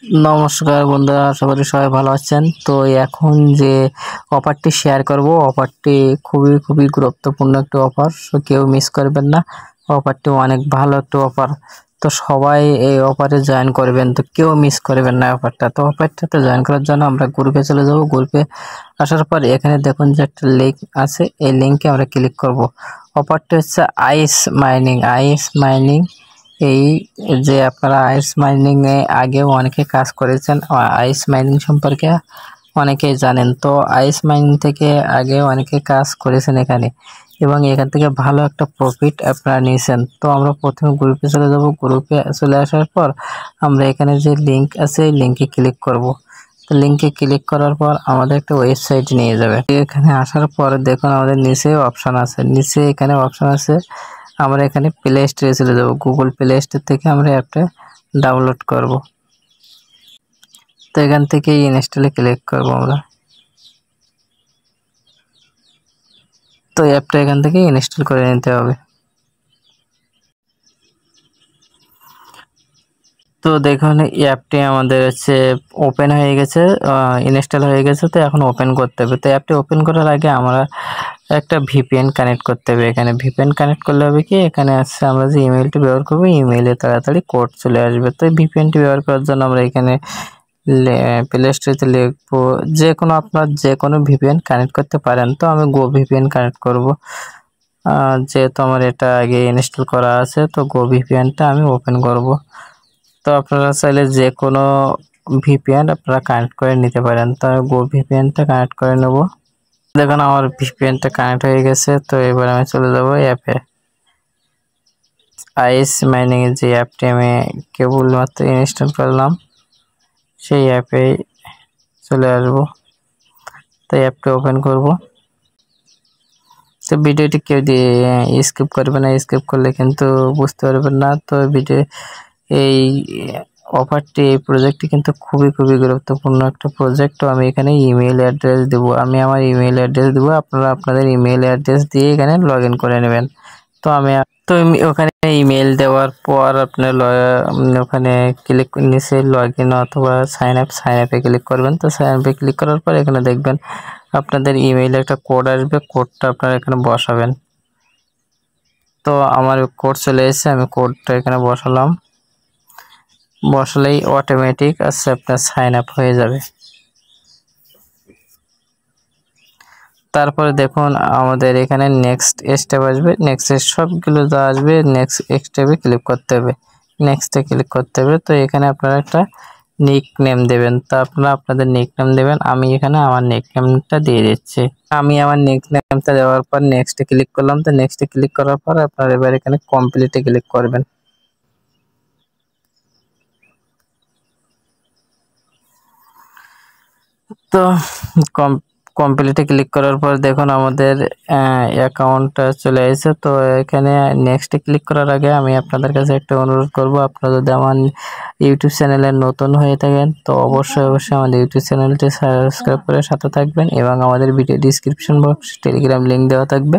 নমস্কার বন্ধুরা, আশা করি সবাই ভালো আছেন। তো এখন যে অফারটি শেয়ার করব, অফারটি খুবই গুরুত্বপূর্ণ একটা অফার, সো কেউ মিস করবেন না। অফারটি অনেক ভালো একটা অফার, তো সবাই এই অফারে জয়েন করবেন, তো কেউ মিস করবেন না অফারটা। তো অফারটাতে জয়েন করার জন্য আমরা গ্রুপে চলে যাব। গ্রুপে আসার পর এখানে দেখুন যে একটা লিঙ্ক আছে, এই লিঙ্কে আমরা ক্লিক করব। অফারটি হচ্ছে আইস মাইনিং। এই যে আপনারা আইস মাইনিং এ আগেও অনেকে কাজ করেছেন, আইস মাইনিং সম্পর্কে অনেকেই জানেন। তো আইস মাইনিং থেকে আগেও অনেকে কাজ করেছেন এখানে, এবং এখান থেকে ভালো একটা প্রফিট আপনারা নিয়েছেন। তো আমরা প্রথমে গ্রুপে চলে যাব। গ্রুপে চলে আসার পর আমরা এখানে যে লিঙ্ক আছে এই লিঙ্কে ক্লিক করব। তো লিঙ্কে ক্লিক করার পর আমাদের একটা ওয়েবসাইট নিয়ে যাবে। এখানে আসার পর দেখুন আমাদের নিচে অপশন আছে, নিচে এখানে অপশন আছে। আমরা এখানে প্লে স্টোরে চলে যাব। গুগল প্লে স্টোর থেকে আমরা অ্যাপটা ডাউনলোড করব। তো এখান থেকে ইনস্টলে ক্লিক করব আমরা। তো অ্যাপটা এখান থেকে ইনস্টল করে নিতে হবে। তো দেখুন অ্যাপটি আমাদের হচ্ছে ওপেন হয়ে গেছে, ইনস্টল হয়ে গেছে। তো এখন ওপেন করতে হবে। তো অ্যাপটি ওপেন করার আগে আমরা একটা ভিপিএন কানেক্ট করতে হবে। এখানে ভিপিএন কানেক্ট করলে হবে কি, এখানে আছে আমরা যে ইমেলটি ব্যবহার করব, ইমেইলে তাড়াতাড়ি কোড চলে আসবে। তো এই ভিপিএনটি ব্যবহার করার জন্য আমরা এখানে প্লে স্টোরে লিখবো, আপনার যে কোনো ভিপিএন কানেক্ট করতে পারেন। তো আমি গো ভিপিএন কানেক্ট করব, যেহেতু আমার এটা আগে ইনস্টল করা আছে। তো গো ভিপিএনটা আমি ওপেন করব। তো আপনারা চাইলে যে কোনো ভিপিএন আপনারা কানেক্ট করে নিতে পারেন। তো আমি গো ভিপিএনটা কানেক্ট করে নেব। দেখুন আমার ভিপিএনটা কানেক্ট হয়ে গেছে। তো এবার আমি চলে যাব অ্যাপে। আইস মাইনিং এর যে অ্যাপটি আমি কেবলমাত্র ইনস্টল করলাম, সেই অ্যাপে চলে আসব। তো অ্যাপটা ওপেন করব। তো ভিডিওটি কেউ দিয়ে স্কিপ করবে না, স্কিপ করলে কিন্তু বুঝতে পারবেন না। তো এই অফারটি, এই প্রজেক্টটি কিন্তু খুবই গুরুত্বপূর্ণ একটা প্রজেক্ট। তো আমি এখানে ইমেল অ্যাড্রেস দেব, আমি আমার ইমেল অ্যাড্রেস দেব। আপনারা আপনাদের ইমেল অ্যাড্রেস দিয়ে এখানে লগ ইন করে নেবেন। তো ওখানে ইমেল দেওয়ার পর আপনার ওখানে ক্লিক নিচে লগ ইন অথবা সাইন আপে ক্লিক করবেন। তো সাইন আপে ক্লিক করার পর এখানে দেখবেন আপনাদের ইমেইলে একটা কোড আসবে, কোডটা আপনারা এখানে বসাবেন। তো আমার কোড চলে এসেছে, আমি কোডটা এখানে বসালেই অটোমেটিক আপনার সাইন আপ হয়ে যাবে। তারপরে দেখুন আমাদের এখানে নেক্সট স্টেপ আসবে, নেক্সট সবগুলো যা আসবে নেক্সট স্টেপে ক্লিক করতে হবে, নেক্সটে ক্লিক করতে হবে। তো এখানে আপনারা একটা নিক নেম দেবেন। তো আপনারা আপনাদের নিক নেম দেবেন। আমি এখানে আমার নিক নেমটা দিয়ে দিচ্ছি। আমি আমার নিক নেমটা দেওয়ার পর নেক্সটে ক্লিক করলাম। তো নেক্সটে ক্লিক করার পর আপনারা এবার এখানে কমপ্লিটে ক্লিক করবেন। তো কমপ্লিটে ক্লিক করার পর দেখুন আমাদের অ্যাকাউন্টটা চলে এসেছে। তো এখানে নেক্সটে ক্লিক করার আগে আমি আপনাদের কাছে একটা অনুরোধ করব, আপনারা যদি আমার ইউটিউব চ্যানেলে নতুন হয়ে থাকেন তো অবশ্যই আমাদের ইউটিউব চ্যানেলটি সাবস্ক্রাইব করে সাথে থাকবেন, এবং আমাদের ভিডিও ডিসক্রিপশন বক্সে টেলিগ্রাম লিঙ্ক দেওয়া থাকবে।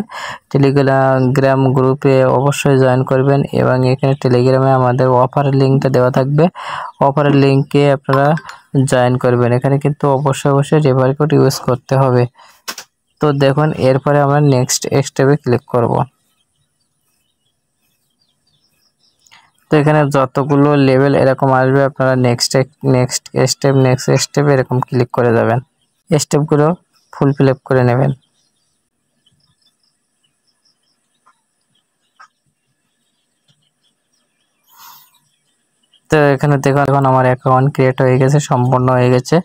টেলিগ্রাম গ্রুপে অবশ্যই জয়েন করবেন, এবং এখানে টেলিগ্রামে আমাদের অফারের লিঙ্কটা দেওয়া থাকবে। অফারের লিঙ্কে আপনারা জয়েন করবেন। এখানে কিন্তু অবশ্যই রেফার কোড ইউজ করতে হবে। তো দেখুন এরপরে আমরা নেক্সট স্টেপে ক্লিক করব। তো এখানে যতগুলো লেভেল এরকম আসবে আপনারা নেক্সট স্টেপ এরকম ক্লিক করে যাবেন, স্টেপগুলো ফুলফিল করে নেবেন। তো এখানে দেখুন এখন আমার অ্যাকাউন্ট ক্রিয়েট হয়ে গেছে, সম্পূর্ণ হয়ে গেছে।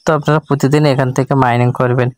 তো আপনারা প্রতিদিন এখান থেকে মাইনিং করবেন।